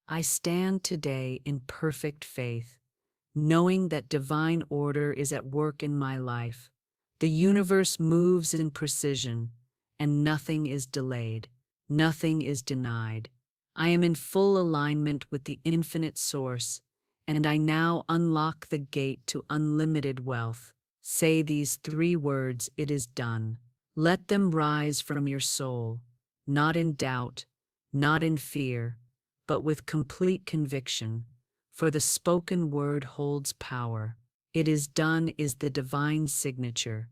I stand today in perfect faith, knowing that divine order is at work in my life. The universe moves in precision, and nothing is delayed, nothing is denied. I am in full alignment with the infinite source, and I now unlock the gate to unlimited wealth. Say these three words, it is done. Let them rise from your soul, not in doubt, not in fear, but with complete conviction, for the spoken word holds power. It is done is the divine signature,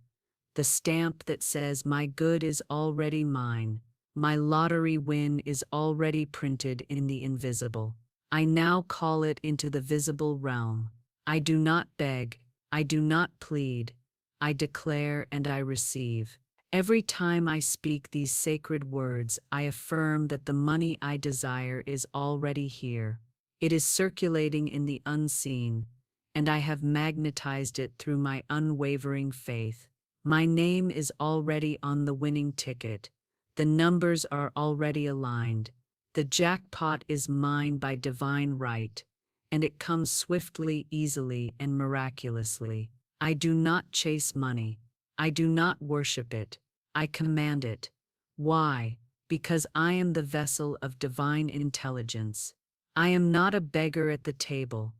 the stamp that says my good is already mine, my lottery win is already printed in the invisible. I now call it into the visible realm. I do not beg, I do not plead, I declare and I receive. Every time I speak these sacred words, I affirm that the money I desire is already here. It is circulating in the unseen, and I have magnetized it through my unwavering faith. My name is already on the winning ticket. The numbers are already aligned. The jackpot is mine by divine right, and it comes swiftly, easily, and miraculously. I do not chase money. I do not worship it. I command it. Why? Because I am the vessel of divine intelligence. I am not a beggar at the table.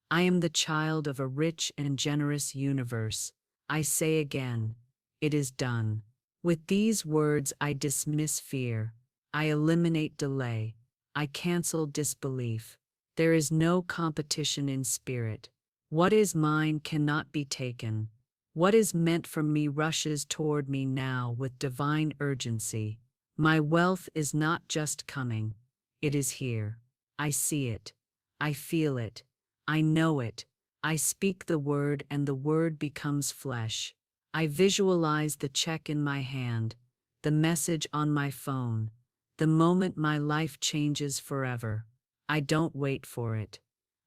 I am the child of a rich and generous universe. I say again, it is done. With these words I dismiss fear. I eliminate delay. I cancel disbelief. There is no competition in spirit. What is mine cannot be taken. What is meant for me rushes toward me now with divine urgency. My wealth is not just coming. It is here. I see it. I feel it. I know it. I speak the word and the word becomes flesh. I visualize the check in my hand, the message on my phone, the moment my life changes forever. I don't wait for it.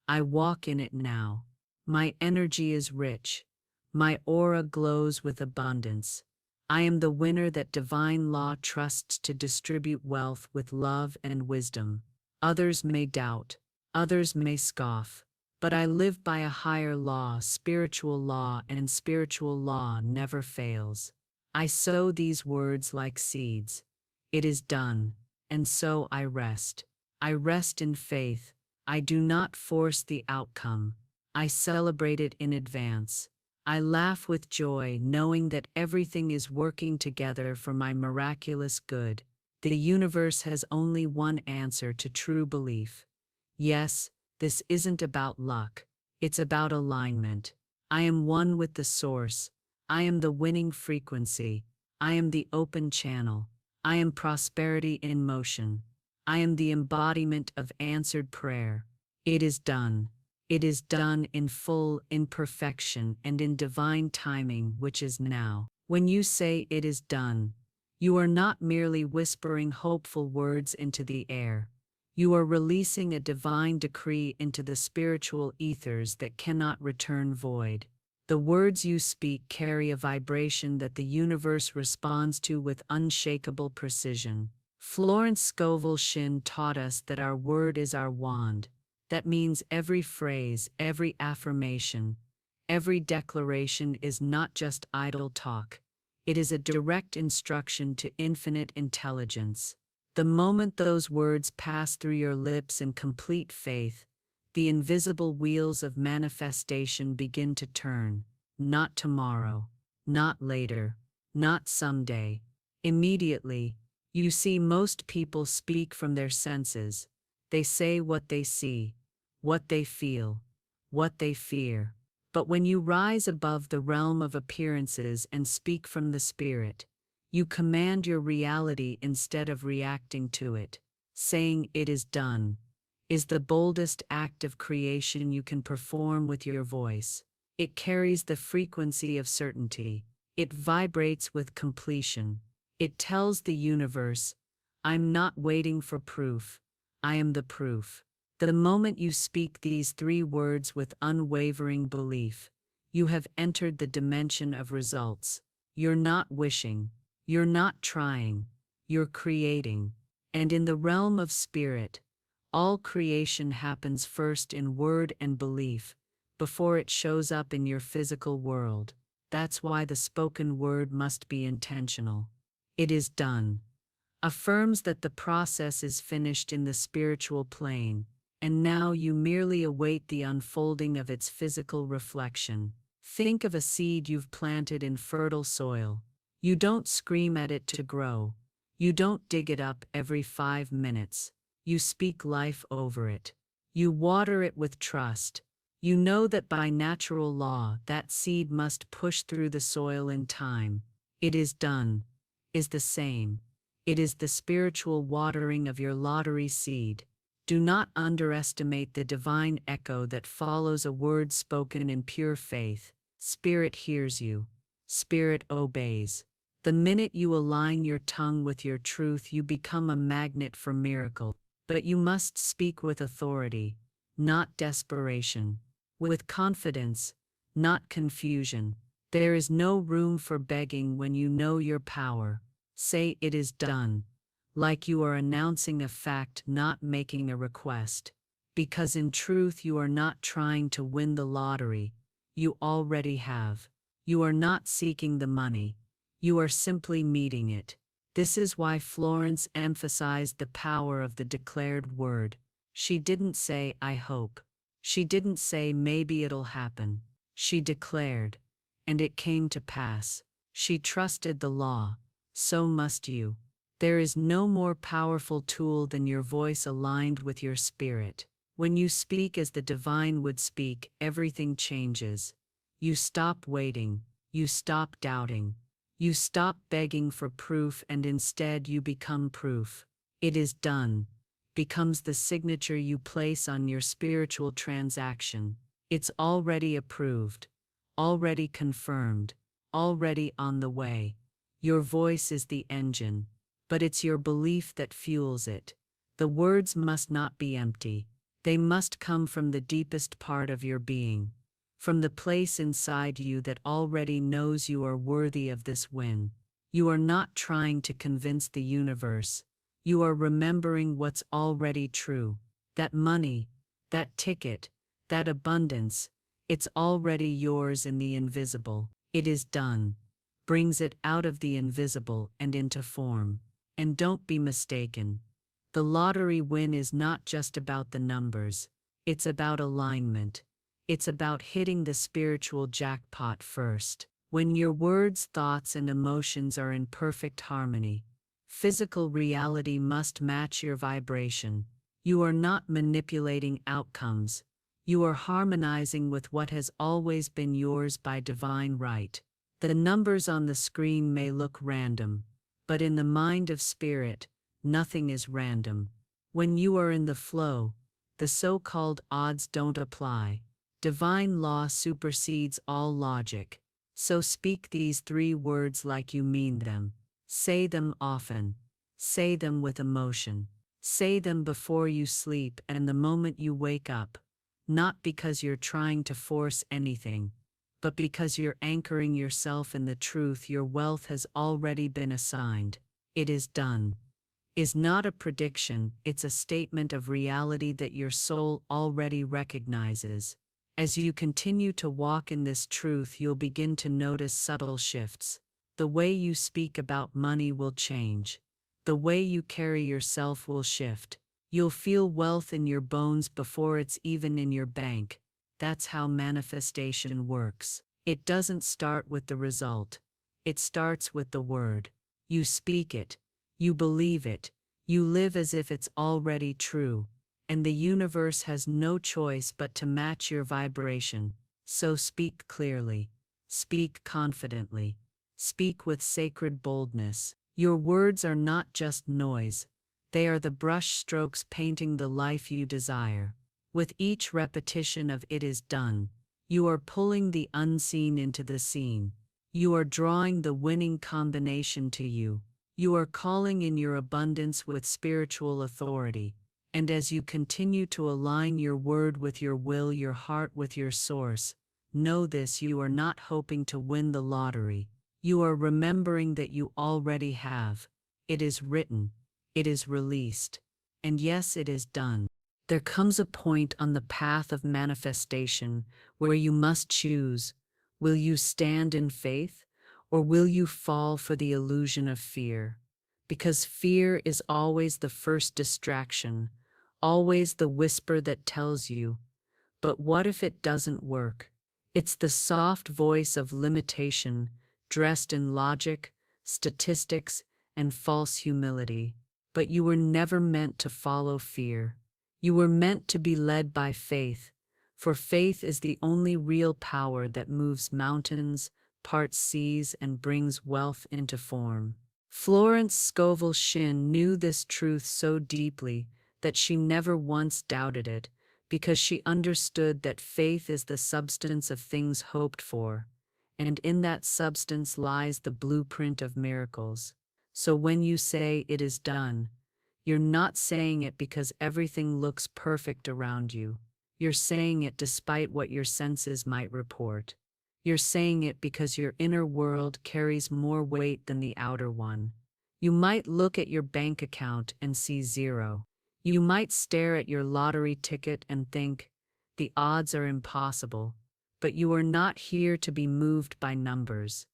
I walk in it now. My energy is rich. My aura glows with abundance. I am the winner that divine law trusts to distribute wealth with love and wisdom. Others may doubt, others may scoff, but I live by a higher law, and spiritual law never fails. I sow these words like seeds. It is done, and so I rest. I rest in faith. I do not force the outcome. I celebrate it in advance. I laugh with joy, knowing that everything is working together for my miraculous good. The universe has only one answer to true belief. Yes, this isn't about luck. It's about alignment. I am one with the source. I am the winning frequency. I am the open channel. I am prosperity in motion. I am the embodiment of answered prayer. It is done. It is done in full, in perfection, and in divine timing, which is now. When you say it is done, you are not merely whispering hopeful words into the air. You are releasing a divine decree into the spiritual ethers that cannot return void. The words you speak carry a vibration that the universe responds to with unshakable precision. Florence Scovel Shinn taught us that our word is our wand. That means every phrase, every affirmation, every declaration is not just idle talk. It is a direct instruction to infinite intelligence. The moment those words pass through your lips in complete faith, the invisible wheels of manifestation begin to turn. Not tomorrow, not later, not someday. Immediately, you see most people speak from their senses. They say what they see, what they feel, what they fear. But when you rise above the realm of appearances and speak from the spirit, you command your reality instead of reacting to it. Saying it is done is the boldest act of creation you can perform with your voice. It carries the frequency of certainty. It vibrates with completion. It tells the universe, I'm not waiting for proof. I am the proof. The moment you speak these three words with unwavering belief, you have entered the dimension of results. You're not wishing. You're not trying. You're creating. And in the realm of spirit, all creation happens first in word and belief, before it shows up in your physical world. That's why the spoken word must be intentional. It is done. Affirms that the process is finished in the spiritual plane, and now you merely await the unfolding of its physical reflection. Think of a seed you've planted in fertile soil. You don't scream at it to grow. You don't dig it up every 5 minutes. You speak life over it. You water it with trust. You know that by natural law that seed must push through the soil in time. It is done. Is the same. It is the spiritual watering of your lottery seed. Do not underestimate the divine echo that follows a word spoken in pure faith. Spirit hears you. Spirit obeys. The minute you align your tongue with your truth, you become a magnet for miracle. But you must speak with authority, not desperation. With confidence, not confusion. There is no room for begging when you know your power. Say it is done, like you are announcing a fact, not making a request. Because in truth you are not trying to win the lottery, you already have. You are not seeking the money, you are simply meeting it. This is why Florence emphasized the power of the declared word. She didn't say, I hope. She didn't say, maybe it'll happen. She declared, and it came to pass. She trusted the law. So must you. There is no more powerful tool than your voice aligned with your spirit. When you speak as the divine would speak, everything changes. You stop waiting. You stop doubting. You stop begging for proof, and instead you become proof. It is done. Becomes the signature you place on your spiritual transaction. It's already approved. Already confirmed. Already on the way. Your voice is the engine, but it's your belief that fuels it. The words must not be empty. They must come from the deepest part of your being, from the place inside you that already knows you are worthy of this win. You are not trying to convince the universe. You are remembering what's already true. That money, that ticket, that abundance, it's already yours in the invisible. It is done. Brings it out of the invisible and into form. And don't be mistaken. The lottery win is not just about the numbers. It's about alignment. It's about hitting the spiritual jackpot first. When your words, thoughts, and emotions are in perfect harmony, physical reality must match your vibration. You are not manipulating outcomes. You are harmonizing with what has always been yours by divine right. The numbers on the screen may look random, but in the mind of spirit, nothing is random. When you are in the flow, the so-called odds don't apply. Divine law supersedes all logic. So speak these 3 words like you mean them. Say them often. Say them with emotion. Say them before you sleep and the moment you wake up. Not because you're trying to force anything, but because you're anchoring yourself in the truth your wealth has already been assigned. It is done. Is not a prediction, it's a statement of reality that your soul already recognizes. As you continue to walk in this truth, you'll begin to notice subtle shifts. The way you speak about money will change. The way you carry yourself will shift. You'll feel wealth in your bones before it's even in your bank. That's how manifestation works. It doesn't start with the result. It starts with the word. You speak it. You believe it. You live as if it's already true. And the universe has no choice but to match your vibration. So speak clearly. Speak confidently. Speak with sacred boldness. Your words are not just noise. They are the brush strokes painting the life you desire. With each repetition of it is done, you are pulling the unseen into the scene. You are drawing the winning combination to you. You are calling in your abundance with spiritual authority. And as you continue to align your word with your will, your heart with your source, know this: you are not hoping to win the lottery. You are remembering that you already have. It is written. It is released. And yes, it is done. There comes a point on the path of manifestation where you must choose. Will you stand in faith, or will you fall for the illusion of fear? Because fear is always the first distraction, always the whisper that tells you, but what if it doesn't work? It's the soft voice of limitation, dressed in logic, statistics, and false humility. But you were never meant to follow fear. You were meant to be led by faith, for faith is the only real power that moves mountains, parts seas, and brings wealth into form. Florence Scovel Shinn knew this truth so deeply that she never once doubted it, because she understood that faith is the substance of things hoped for, and in that substance lies the blueprint of miracles. So when you say it is done, you're not saying it because everything looks perfect around you. You're saying it despite what your senses might report. You're saying it because your inner world carries more weight than the outer one. You might look at your bank account and see zero. You might stare at your lottery ticket and think, the odds are impossible. But you are not here to be moved by numbers.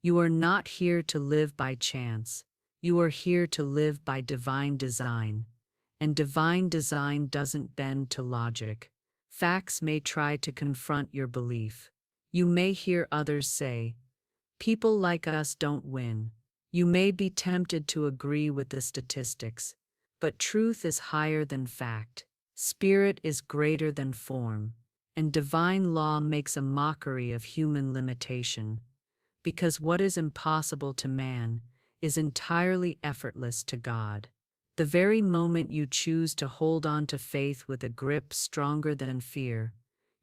You are not here to live by chance. You are here to live by divine design. And divine design doesn't bend to logic. Facts may try to confront your belief. You may hear others say, people like us don't win. You may be tempted to agree with the statistics. But truth is higher than fact. Spirit is greater than form. And divine law makes a mockery of human limitation. Because what is impossible to man is entirely effortless to God. The very moment you choose to hold on to faith with a grip stronger than fear,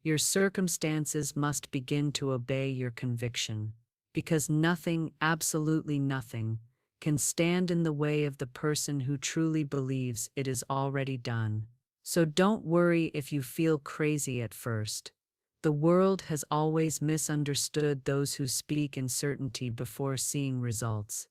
your circumstances must begin to obey your conviction. Because nothing, absolutely nothing, can stand in the way of the person who truly believes it is already done. So don't worry if you feel crazy at first. The world has always misunderstood those who speak in certainty before seeing results.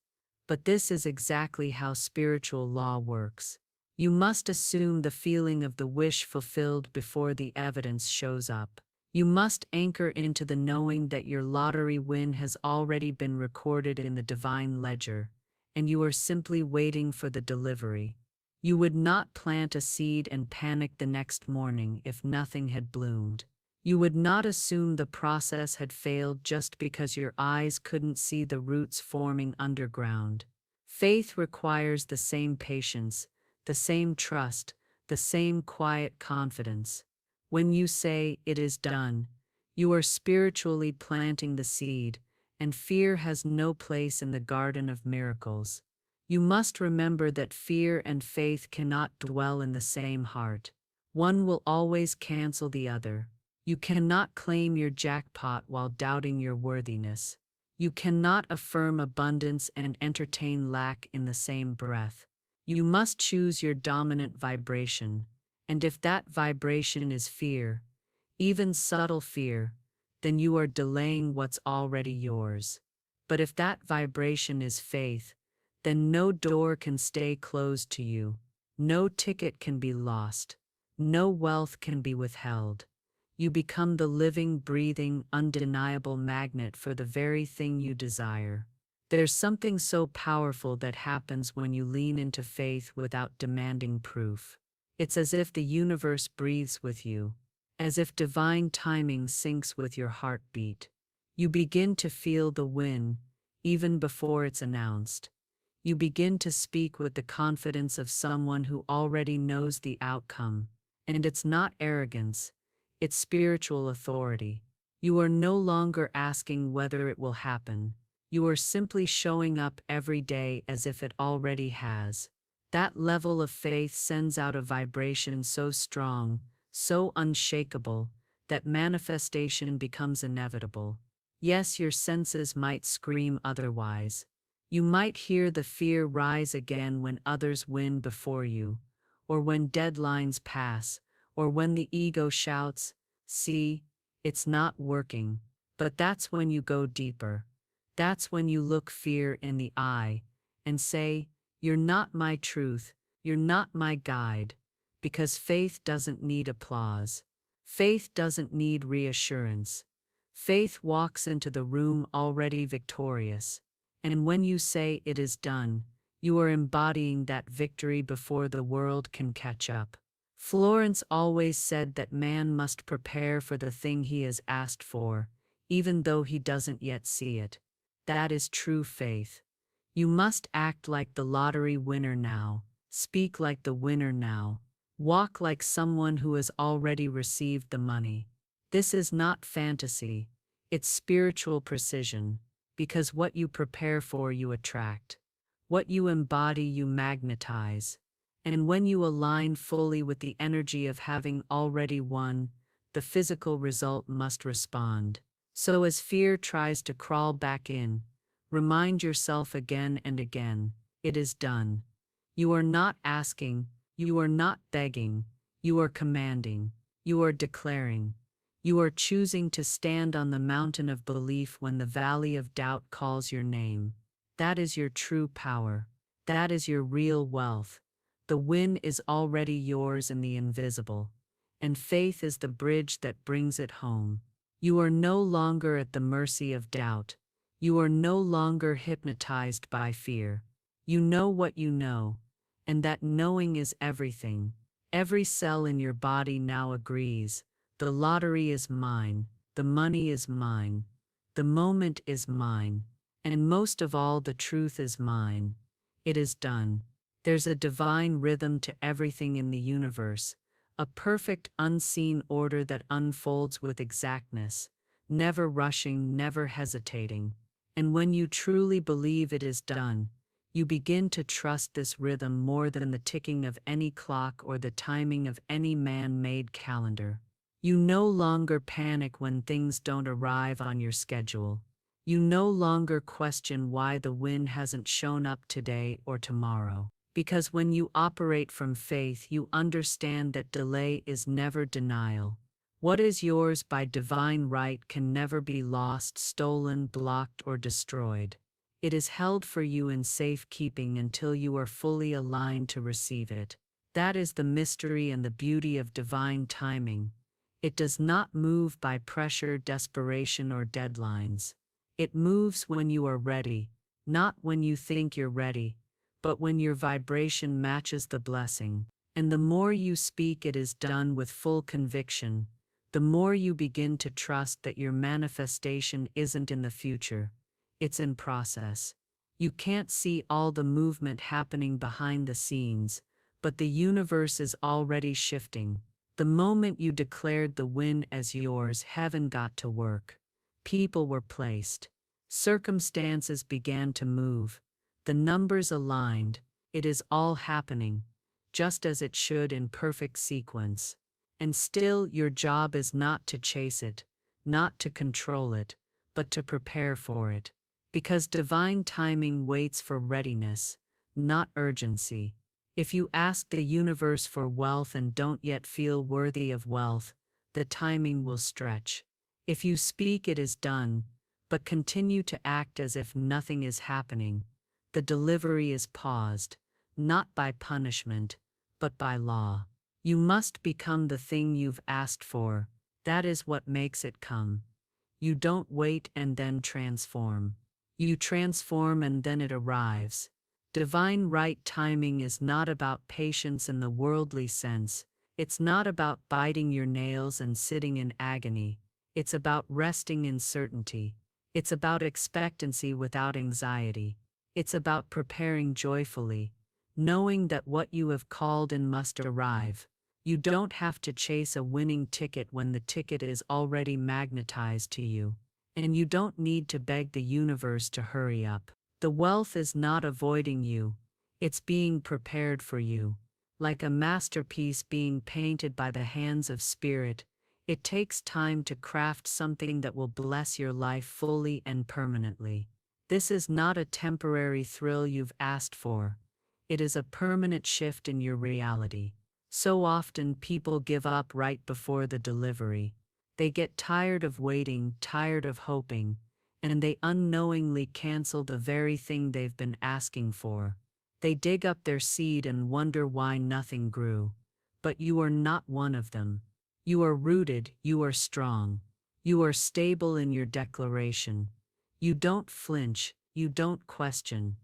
But this is exactly how spiritual law works. You must assume the feeling of the wish fulfilled before the evidence shows up. You must anchor into the knowing that your lottery win has already been recorded in the divine ledger, and you are simply waiting for the delivery. You would not plant a seed and panic the next morning if nothing had bloomed. You would not assume the process had failed just because your eyes couldn't see the roots forming underground. Faith requires the same patience, the same trust, the same quiet confidence. When you say, it is done, you are spiritually planting the seed, and fear has no place in the garden of miracles. You must remember that fear and faith cannot dwell in the same heart. One will always cancel the other. You cannot claim your jackpot while doubting your worthiness. You cannot affirm abundance and entertain lack in the same breath. You must choose your dominant vibration, and if that vibration is fear, even subtle fear, then you are delaying what's already yours. But if that vibration is faith, then no door can stay closed to you, no ticket can be lost, no wealth can be withheld. You become the living, breathing, undeniable magnet for the very thing you desire. There's something so powerful that happens when you lean into faith without demanding proof. It's as if the universe breathes with you, as if divine timing syncs with your heartbeat. You begin to feel the win, even before it's announced. You begin to speak with the confidence of someone who already knows the outcome. And it's not arrogance. It's spiritual authority. You are no longer asking whether it will happen. You are simply showing up every day as if it already has. That level of faith sends out a vibration so strong, so unshakable, that manifestation becomes inevitable. Yes, your senses might scream otherwise. You might hear the fear rise again when others win before you, or when deadlines pass, or when the ego shouts, see, it's not working. But that's when you go deeper. That's when you look fear in the eye and say, you're not my truth, you're not my guide. because faith doesn't need applause. Faith doesn't need reassurance. Faith walks into the room already victorious. And when you say it is done, you are embodying that victory before the world can catch up. Florence always said that man must prepare for the thing he has asked for, even though he doesn't yet see it. That is true faith. You must act like the lottery winner now, speak like the winner now, walk like someone who has already received the money. This is not fantasy, it's spiritual precision, because what you prepare for you attract. What you embody you magnetize. And when you align fully with the energy of having already won, the physical result must respond. So as fear tries to crawl back in, remind yourself again and again, it is done. You are not asking, you are not begging, you are commanding, you are declaring. You are choosing to stand on the mountain of belief when the valley of doubt calls your name. That is your true power. That is your real wealth. The win is already yours in the invisible, and faith is the bridge that brings it home. You are no longer at the mercy of doubt. You are no longer hypnotized by fear. You know what you know, and that knowing is everything. Every cell in your body now agrees. The lottery is mine, the money is mine, the moment is mine, and most of all the truth is mine. It is done. There's a divine rhythm to everything in the universe, a perfect unseen order that unfolds with exactness, never rushing, never hesitating. And when you truly believe it is done, you begin to trust this rhythm more than the ticking of any clock or the timing of any man-made calendar. You no longer panic when things don't arrive on your schedule. You no longer question why the win hasn't shown up today or tomorrow. Because when you operate from faith, you understand that delay is never denial. What is yours by divine right can never be lost, stolen, blocked, or destroyed. It is held for you in safekeeping until you are fully aligned to receive it. That is the mystery and the beauty of divine timing. It does not move by pressure, desperation, or deadlines. It moves when you are ready, not when you think you're ready, but when your vibration matches the blessing. And the more you speak it is done with full conviction, the more you begin to trust that your manifestation isn't in the future, it's in process. You can't see all the movement happening behind the scenes, but the universe is already shifting. The moment you declared the win as yours, heaven got to work. People were placed. Circumstances began to move. The numbers aligned. It is all happening, just as it should in perfect sequence. And still, your job is not to chase it, not to control it, but to prepare for it. Because divine timing waits for readiness, not urgency. If you ask the universe for wealth and don't yet feel worthy of wealth, the timing will stretch. If you speak it is done, but continue to act as if nothing is happening, the delivery is paused, not by punishment, but by law. You must become the thing you've asked for. That is what makes it come. You don't wait and then transform. You transform and then it arrives. Divine right timing is not about patience in the worldly sense. It's not about biting your nails and sitting in agony. It's about resting in certainty. It's about expectancy without anxiety. It's about preparing joyfully, knowing that what you have called in must arrive. You don't have to chase a winning ticket when the ticket is already magnetized to you. And you don't need to beg the universe to hurry up. The wealth is not avoiding you, it's being prepared for you. Like a masterpiece being painted by the hands of spirit, it takes time to craft something that will bless your life fully and permanently. This is not a temporary thrill you've asked for. It is a permanent shift in your reality. So often people give up right before the delivery. They get tired of waiting, tired of hoping, and they unknowingly cancel the very thing they've been asking for. They dig up their seed and wonder why nothing grew. but you are not one of them. You are rooted, you are strong. You are stable in your declaration. You don't flinch, you don't question.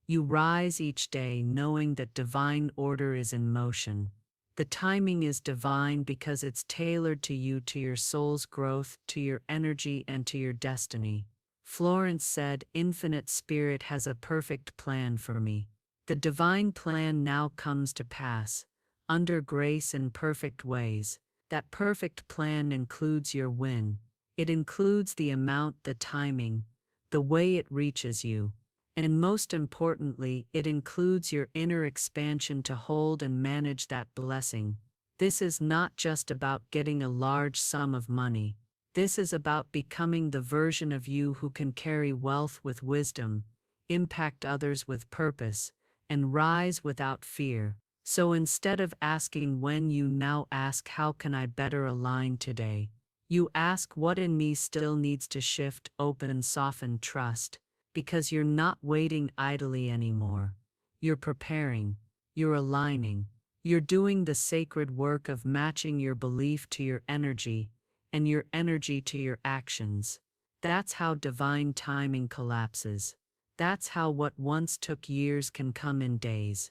You rise each day knowing that divine order is in motion. The timing is divine because it's tailored to you, to your soul's growth, to your energy, and to your destiny. Florence said, "Infinite Spirit has a perfect plan for me. The divine plan now comes to pass, under grace and perfect ways. That perfect plan includes your win. It includes the amount, the timing, the way it reaches you. And most importantly, it includes your inner expansion to hold and manage that blessing. This is not just about getting a large sum of money. This is about becoming the version of you who can carry wealth with wisdom, impact others with purpose, and rise without fear. So instead of asking when, you now ask, how can I better align today? You ask, what in me still needs to shift, open, soften, trust, because you're not waiting idly anymore. You're preparing, you're aligning, you're doing the sacred work of matching your belief to your energy, and your energy to your actions. That's how divine timing collapses. That's how what once took years can come in days.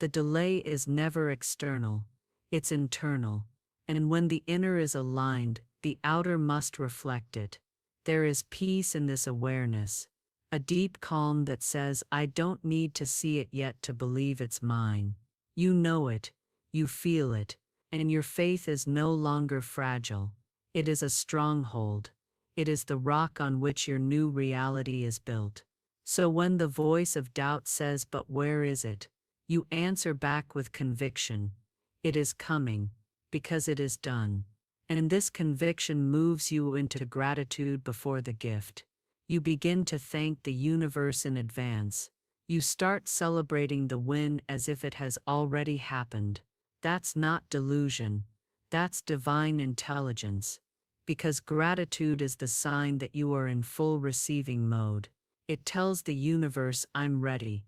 The delay is never external, it's internal. And when the inner is aligned, the outer must reflect it. There is peace in this awareness, a deep calm that says, I don't need to see it yet to believe it's mine. You know it, you feel it, and your faith is no longer fragile. It is a stronghold. It is the rock on which your new reality is built. So when the voice of doubt says, but where is it? You answer back with conviction. It is coming, because it is done. And this conviction moves you into gratitude before the gift. You begin to thank the universe in advance. You start celebrating the win as if it has already happened. That's not delusion. That's divine intelligence. Because gratitude is the sign that you are in full receiving mode. It tells the universe, I'm ready.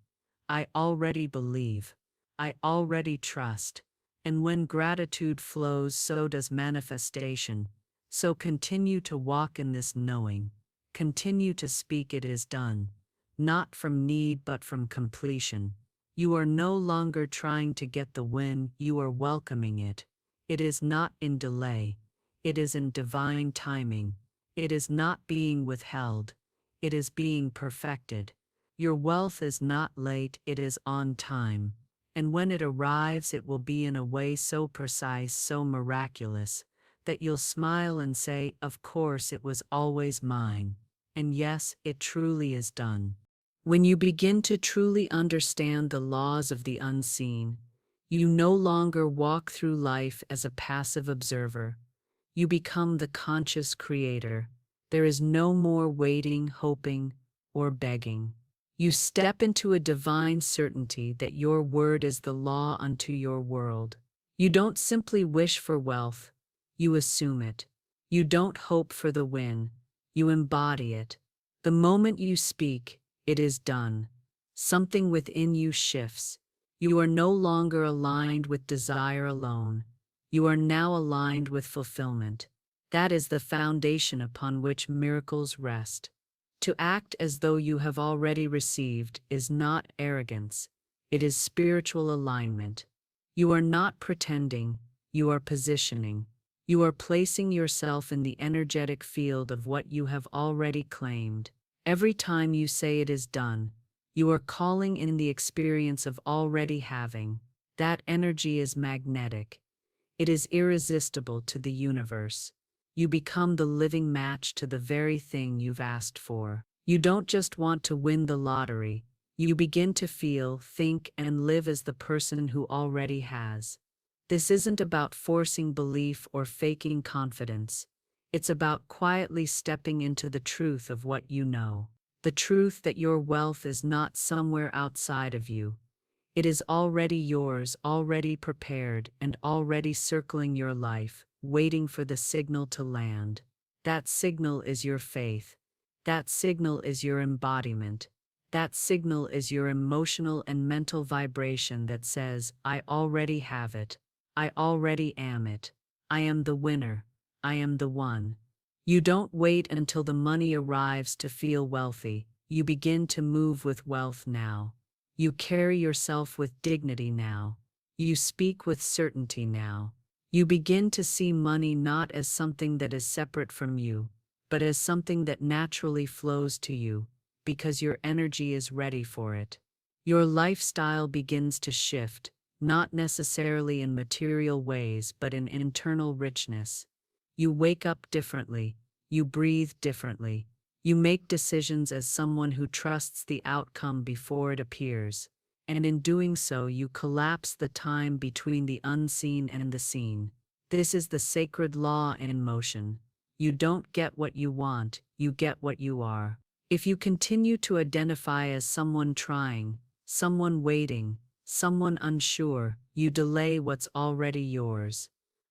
I already believe. I already trust. And when gratitude flows, so does manifestation. So continue to walk in this knowing. Continue to speak, it is done. Not from need but from completion. You are no longer trying to get the win, you are welcoming it. It is not in delay. It is in divine timing. It is not being withheld. It is being perfected. Your wealth is not late, it is on time. And when it arrives, it will be in a way so precise, so miraculous, that you'll smile and say, of course it was always mine. And yes, it truly is done. When you begin to truly understand the laws of the unseen, you no longer walk through life as a passive observer. You become the conscious creator. There is no more waiting, hoping, or begging. You step into a divine certainty that your word is the law unto your world. You don't simply wish for wealth, you assume it. You don't hope for the win, you embody it. The moment you speak, it is done. Something within you shifts. You are no longer aligned with desire alone. You are now aligned with fulfillment. That is the foundation upon which miracles rest. To act as though you have already received is not arrogance, it is spiritual alignment. You are not pretending, you are positioning. You are placing yourself in the energetic field of what you have already claimed. Every time you say it is done, you are calling in the experience of already having. That energy is magnetic. It is irresistible to the universe. You become the living match to the very thing you've asked for. You don't just want to win the lottery. You begin to feel, think, and live as the person who already has. This isn't about forcing belief or faking confidence. It's about quietly stepping into the truth of what you know. The truth that your wealth is not somewhere outside of you. It is already yours, already prepared, and already circling your life, waiting for the signal to land. That signal is your faith. That signal is your embodiment. That signal is your emotional and mental vibration that says, I already have it. I already am it. I am the winner. I am the one. You don't wait until the money arrives to feel wealthy. You begin to move with wealth now. You carry yourself with dignity now. You speak with certainty now. You begin to see money not as something that is separate from you, but as something that naturally flows to you, because your energy is ready for it. Your lifestyle begins to shift, not necessarily in material ways, but in internal richness. You wake up differently, you breathe differently, you make decisions as someone who trusts the outcome before it appears, and in doing so you collapse the time between the unseen and the seen. This is the sacred law in motion. You don't get what you want, you get what you are. If you continue to identify as someone trying, someone waiting, someone unsure, you delay what's already yours.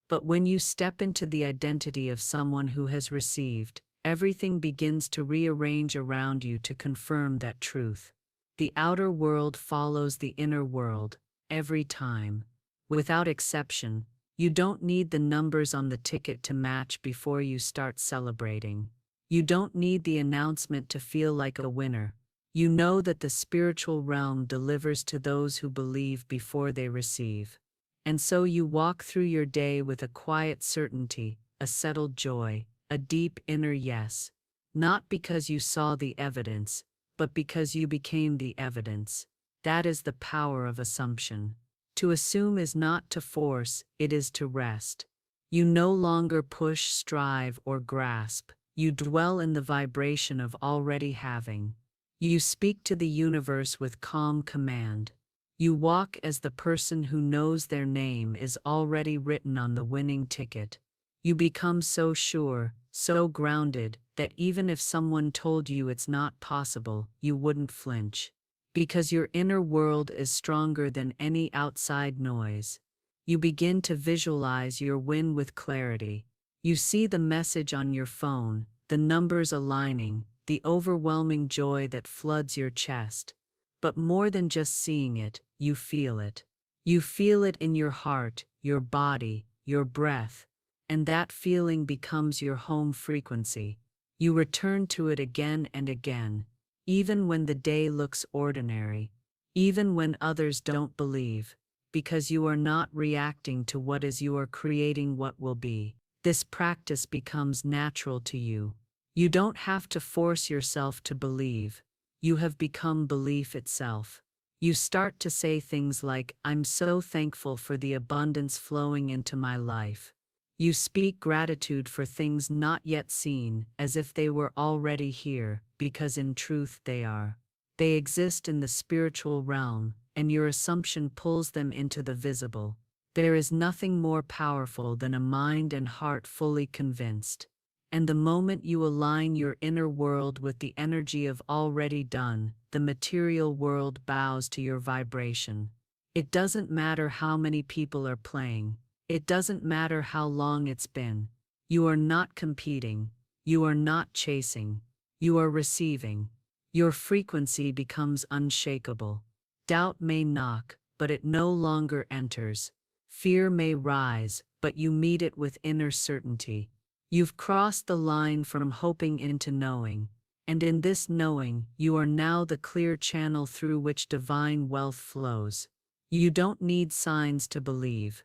But when you step into the identity of someone who has received, everything begins to rearrange around you to confirm that truth. The outer world follows the inner world, every time. Without exception, you don't need the numbers on the ticket to match before you start celebrating. You don't need the announcement to feel like a winner. You know that the spiritual realm delivers to those who believe before they receive. And so you walk through your day with a quiet certainty, a settled joy, a deep inner yes, not because you saw the evidence, but because you became the evidence. That is the power of assumption. To assume is not to force, it is to rest. You no longer push, strive, or grasp. You dwell in the vibration of already having. You speak to the universe with calm command. You walk as the person who knows their name is already written on the winning ticket. You become so sure, so grounded, that even if someone told you it's not possible, you wouldn't flinch. Because your inner world is stronger than any outside noise. You begin to visualize your win with clarity. You see the message on your phone, the numbers aligning, the overwhelming joy that floods your chest. But more than just seeing it, you feel it. You feel it in your heart, your body, your breath, and that feeling becomes your home frequency. You return to it again and again, even when the day looks ordinary, even when others don't believe, because you are not reacting to what is, you are creating what will be. This practice becomes natural to you. You don't have to force yourself to believe. You have become belief itself. You start to say things like, "I'm so thankful for the abundance flowing into my life." You speak gratitude for things not yet seen, as if they were already here, because in truth they are. They exist in the spiritual realm, and your assumption pulls them into the visible. There is nothing more powerful than a mind and heart fully convinced. And the moment you align your inner world with the energy of already done, the material world bows to your vibration. It doesn't matter how many people are playing. It doesn't matter how long it's been. You are not competing. You are not chasing. You are receiving. Your frequency becomes unshakable. Doubt may knock, but it no longer enters. Fear may rise, but you meet it with inner certainty. You've crossed the line from hoping into knowing, and in this knowing, you are now the clear channel through which divine wealth flows. You don't need signs to believe.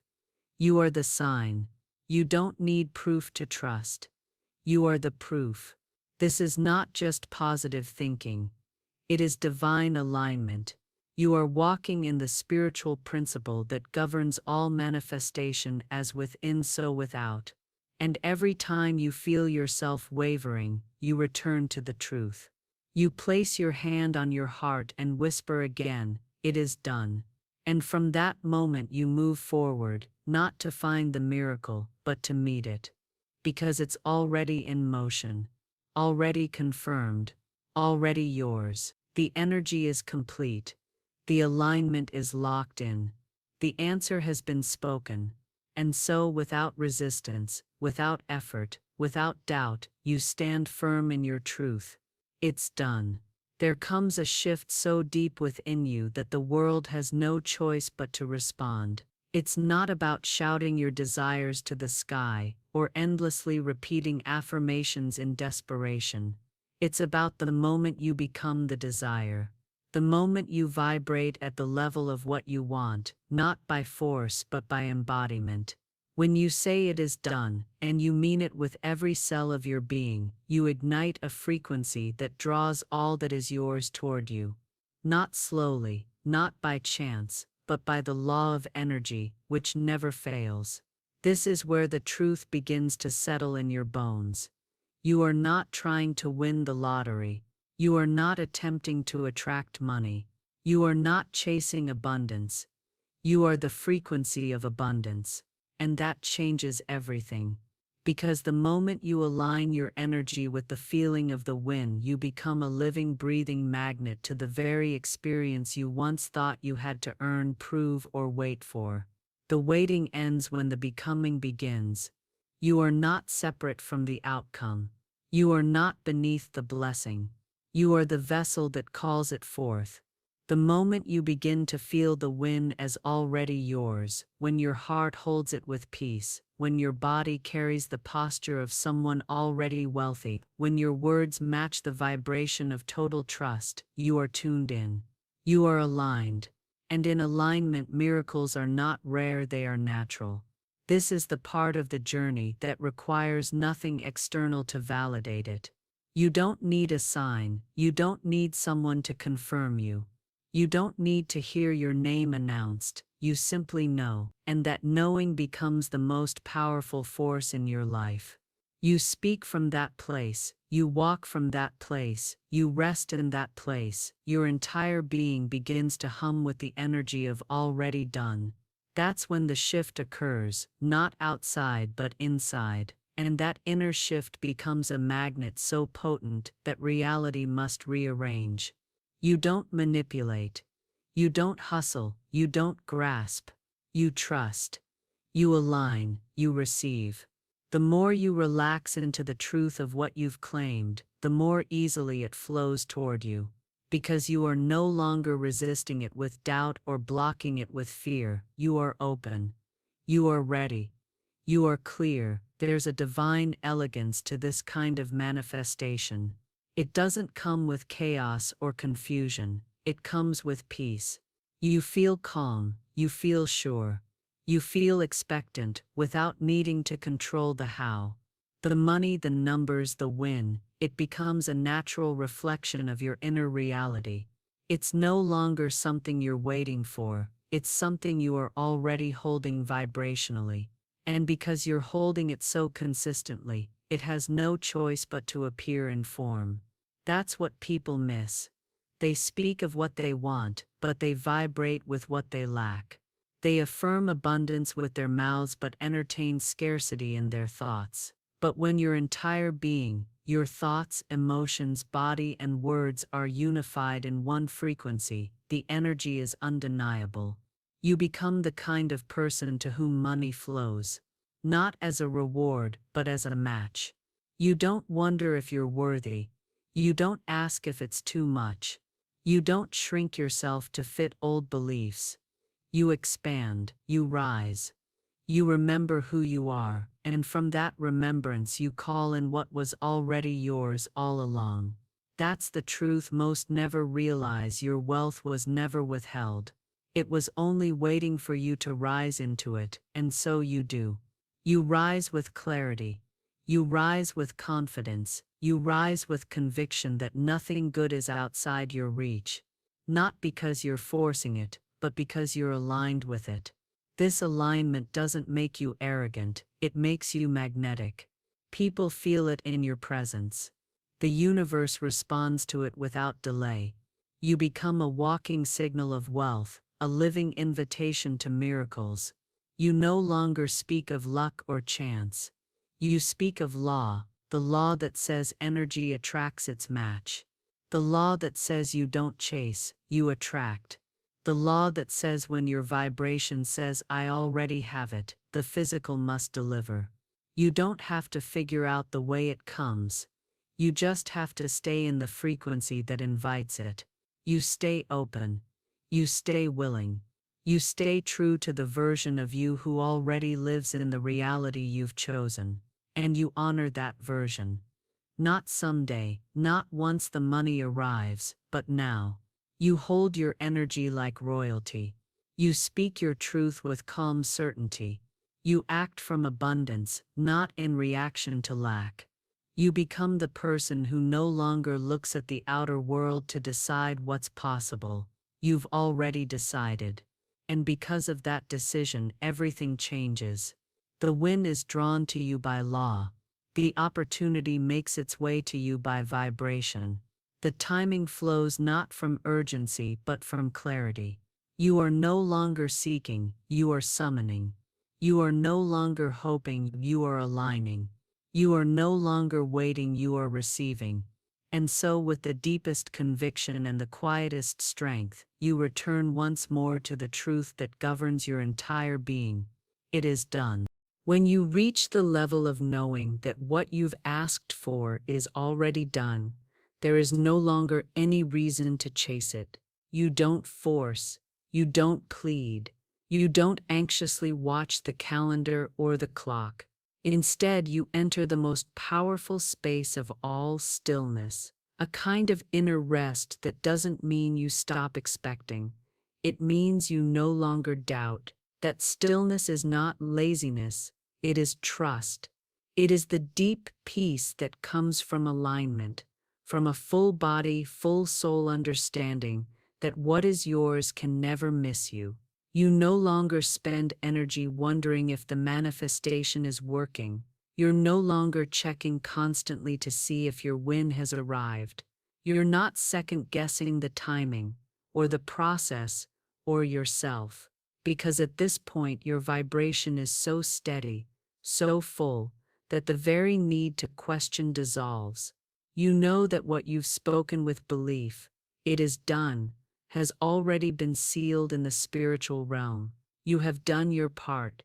You are the sign. You don't need proof to trust. You are the proof. This is not just positive thinking. It is divine alignment. You are walking in the spiritual principle that governs all manifestation, as within so without. And every time you feel yourself wavering, you return to the truth. You place your hand on your heart and whisper again, "It is done." And from that moment you move forward, not to find the miracle, but to meet it. Because it's already in motion, already confirmed, already yours. The energy is complete. The alignment is locked in. The answer has been spoken. And so, without resistance, without effort, without doubt, you stand firm in your truth. It's done. There comes a shift so deep within you that the world has no choice but to respond. It's not about shouting your desires to the sky or endlessly repeating affirmations in desperation. It's about the moment you become the desire. The moment you vibrate at the level of what you want, not by force but by embodiment. When you say it is done, and you mean it with every cell of your being, you ignite a frequency that draws all that is yours toward you. Not slowly, not by chance, but by the law of energy, which never fails. This is where the truth begins to settle in your bones. You are not trying to win the lottery. You are not attempting to attract money. You are not chasing abundance. You are the frequency of abundance. And that changes everything. Because the moment you align your energy with the feeling of the win, you become a living, breathing magnet to the very experience you once thought you had to earn, prove, or wait for. The waiting ends when the becoming begins. You are not separate from the outcome. You are not beneath the blessing. You are the vessel that calls it forth. The moment you begin to feel the win as already yours, when your heart holds it with peace, when your body carries the posture of someone already wealthy, when your words match the vibration of total trust, you are tuned in. You are aligned. And in alignment, miracles are not rare, they are natural. This is the part of the journey that requires nothing external to validate it. You don't need a sign, you don't need someone to confirm you. You don't need to hear your name announced, you simply know, and that knowing becomes the most powerful force in your life. You speak from that place, you walk from that place, you rest in that place, your entire being begins to hum with the energy of already done. That's when the shift occurs, not outside but inside, and that inner shift becomes a magnet so potent that reality must rearrange. You don't manipulate. You don't hustle. You don't grasp. You trust. You align. You receive. The more you relax into the truth of what you've claimed, the more easily it flows toward you. Because you are no longer resisting it with doubt or blocking it with fear. You are open. You are ready. You are clear. There's a divine elegance to this kind of manifestation. It doesn't come with chaos or confusion, it comes with peace. You feel calm, you feel sure. You feel expectant without needing to control the how. The money, the numbers, the win, it becomes a natural reflection of your inner reality. It's no longer something you're waiting for, it's something you are already holding vibrationally. And because you're holding it so consistently, it has no choice but to appear in form. That's what people miss. They speak of what they want, but they vibrate with what they lack. They affirm abundance with their mouths but entertain scarcity in their thoughts. But when your entire being, your thoughts, emotions, body, and words are unified in one frequency, the energy is undeniable. You become the kind of person to whom money flows. Not as a reward, but as a match. You don't wonder if you're worthy. You don't ask if it's too much. You don't shrink yourself to fit old beliefs. You expand, you rise. You remember who you are, and from that remembrance you call in what was already yours all along. That's the truth most never realize. Your wealth was never withheld. It was only waiting for you to rise into it, and so you do. You rise with clarity. You rise with confidence. You rise with conviction that nothing good is outside your reach. Not because you're forcing it, but because you're aligned with it. This alignment doesn't make you arrogant, it makes you magnetic. People feel it in your presence. The universe responds to it without delay. You become a walking signal of wealth, a living invitation to miracles. You no longer speak of luck or chance. You speak of law, the law that says energy attracts its match. The law that says you don't chase, you attract. The law that says when your vibration says I already have it, the physical must deliver. You don't have to figure out the way it comes. You just have to stay in the frequency that invites it. You stay open. You stay willing. You stay true to the version of you who already lives in the reality you've chosen, and you honor that version. Not someday, not once the money arrives, but now. You hold your energy like royalty. You speak your truth with calm certainty. You act from abundance, not in reaction to lack. You become the person who no longer looks at the outer world to decide what's possible. You've already decided. And because of that decision, everything changes. The wind is drawn to you by law. The opportunity makes its way to you by vibration. The timing flows not from urgency but from clarity. You are no longer seeking, you are summoning. You are no longer hoping, you are aligning. You are no longer waiting, you are receiving. And so, with the deepest conviction and the quietest strength, you return once more to the truth that governs your entire being. It is done. When you reach the level of knowing that what you've asked for is already done, there is no longer any reason to chase it. You don't force, you don't plead, you don't anxiously watch the calendar or the clock. Instead, you enter the most powerful space of all, stillness, a kind of inner rest that doesn't mean you stop expecting. It means you no longer doubt. That stillness is not laziness, it is trust. It is the deep peace that comes from alignment, from a full body, full soul understanding that what is yours can never miss you. You no longer spend energy wondering if the manifestation is working. You're no longer checking constantly to see if your win has arrived. You're not second-guessing the timing, or the process, or yourself. Because at this point your vibration is so steady, so full, that the very need to question dissolves. You know that what you've spoken with belief, it is done, has already been sealed in the spiritual realm. You have done your part.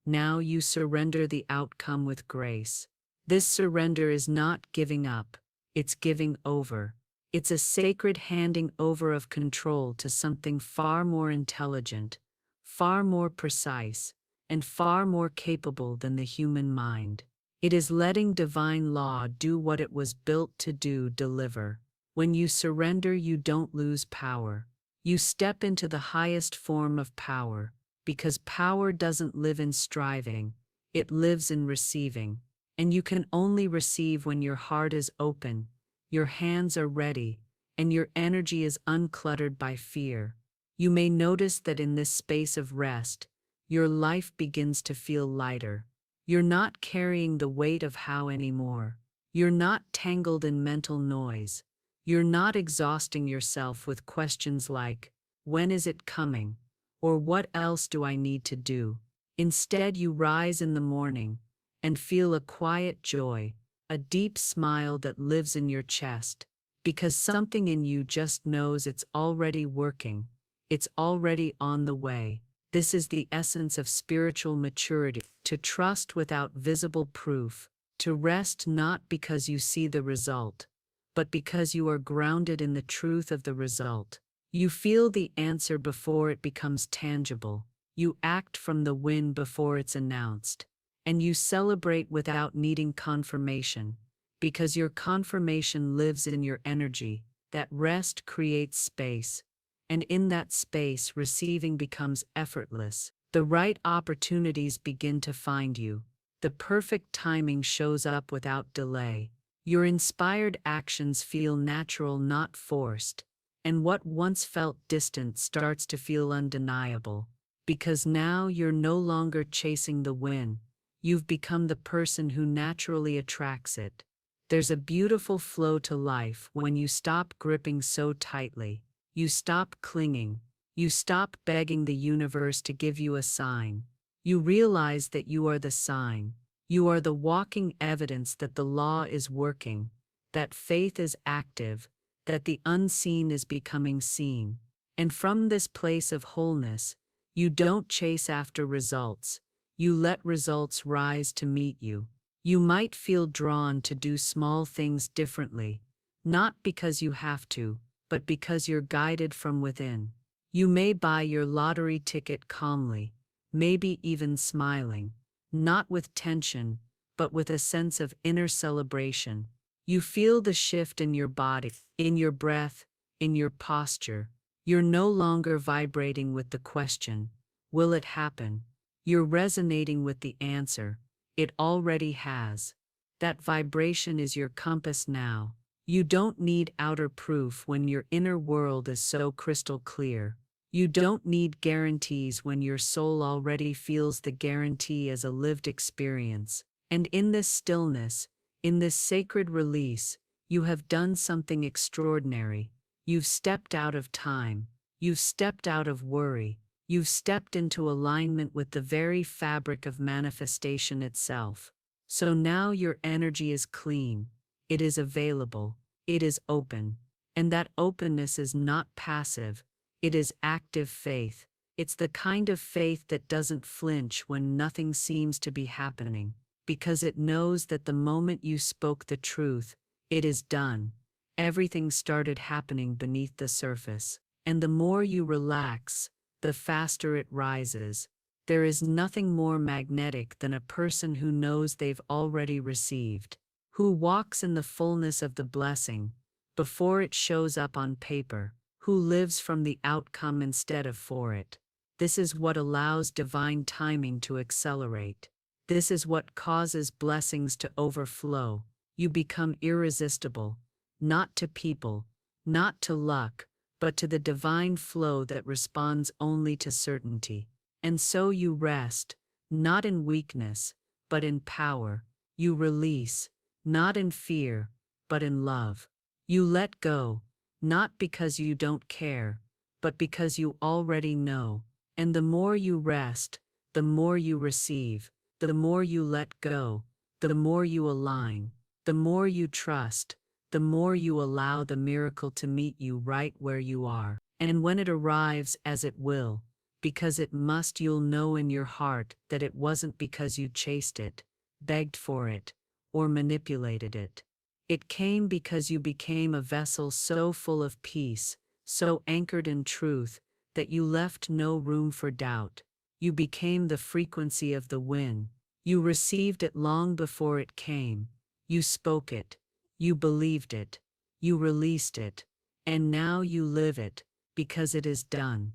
Now you surrender the outcome with grace. This surrender is not giving up, it's giving over. It's a sacred handing over of control to something far more intelligent, far more precise, and far more capable than the human mind. It is letting divine law do what it was built to do, deliver. When you surrender, you don't lose power. You step into the highest form of power, because power doesn't live in striving, it lives in receiving. And you can only receive when your heart is open, your hands are ready, and your energy is uncluttered by fear. You may notice that in this space of rest, your life begins to feel lighter. You're not carrying the weight of how anymore. You're not tangled in mental noise. You're not exhausting yourself with questions like, when is it coming? Or what else do I need to do? Instead, you rise in the morning and feel a quiet joy, a deep smile that lives in your chest, because something in you just knows it's already working, it's already on the way. This is the essence of spiritual maturity, to trust without visible proof, to rest not because you see the result, but because you are grounded in the truth of the result. You feel the answer before it becomes tangible. You act from the win before it's announced. And you celebrate without needing confirmation, because your confirmation lives in your energy. That rest creates space. And in that space, receiving becomes effortless. The right opportunities begin to find you. The perfect timing shows up without delay. Your inspired actions feel natural, not forced, and what once felt distant starts to feel undeniable, because now you're no longer chasing the win, you've become the person who naturally attracts it. There's a beautiful flow to life when you stop gripping so tightly, you stop clinging, you stop begging the universe to give you a sign. You realize that you are the sign. You are the walking evidence that the law is working, that faith is active, that the unseen is becoming seen. And from this place of wholeness, you don't chase after results. You let results rise to meet you. You might feel drawn to do small things differently, not because you have to, but because you're guided from within. You may buy your lottery ticket calmly, maybe even smiling, not with tension, but with a sense of inner celebration. You feel the shift in your body, in your breath, in your posture. You're no longer vibrating with the question, will it happen? You're resonating with the answer, it already has. That vibration is your compass now. You don't need outer proof when your inner world is so crystal clear. You don't need guarantees when your soul already feels the guarantee as a lived experience. And in this stillness, in this sacred release, you have done something extraordinary. You've stepped out of time. You've stepped out of worry. You've stepped into alignment with the very fabric of manifestation itself. So now your energy is clean. It is available. It is open. And that openness is not passive. It is active faith. It's the kind of faith that doesn't flinch when nothing seems to be happening, because it knows that the moment you spoke the truth, it is done. Everything started happening beneath the surface. And the more you relax, the faster it rises. There is nothing more magnetic than a person who knows they've already received, who walks in the fullness of the blessing before it shows up on paper, who lives from the outcome instead of for it. This is what allows divine timing to accelerate. This is what causes blessings to overflow. You become irresistible, not to people, not to luck, but to the divine flow that responds only to certainty. And so you rest, not in weakness, but in power. You release, not in fear, but in love. You let go, not because you don't care, but because you already know. And the more you rest, the more you receive, the more you let go, the more you align, the more you trust, the more you allow the miracle to meet you right where you are. And when it arrives, as it will, because it must, you'll know in your heart that it wasn't because you chased it, begged for it, or manipulated it. It came because you became a vessel so full of peace, so anchored in truth, that you left no room for doubt. You became the frequency of the wind. You received it long before it came. You spoke it. You believed it. You released it. And now you live it, because it is done.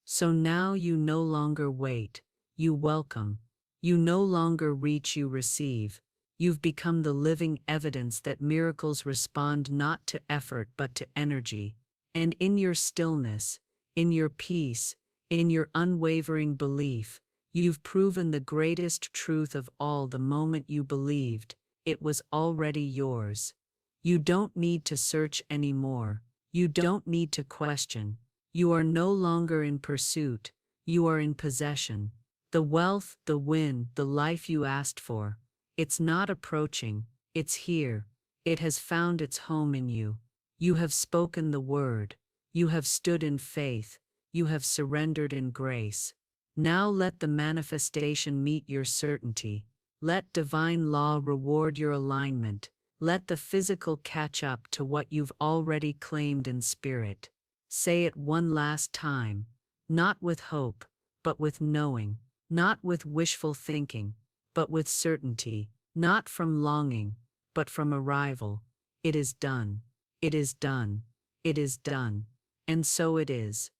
So now you no longer wait. You welcome. You no longer reach, you receive. You've become the living evidence that miracles respond not to effort but to energy. And in your stillness, in your peace, in your unwavering belief, you've proven the greatest truth of all. The moment you believed, it was already yours. You don't need to search anymore. You don't need to question. You are no longer in pursuit. You are in possession. The wealth, the win, the life you asked for. It's not approaching, it's here. It has found its home in you. You have spoken the word. You have stood in faith. You have surrendered in grace. Now let the manifestation meet your certainty. Let divine law reward your alignment. Let the physical catch up to what you've already claimed in spirit. Say it one last time, not with hope, but with knowing, not with wishful thinking, but with certainty, not from longing, but from arrival. It is done. It is done. It is done. And so it is.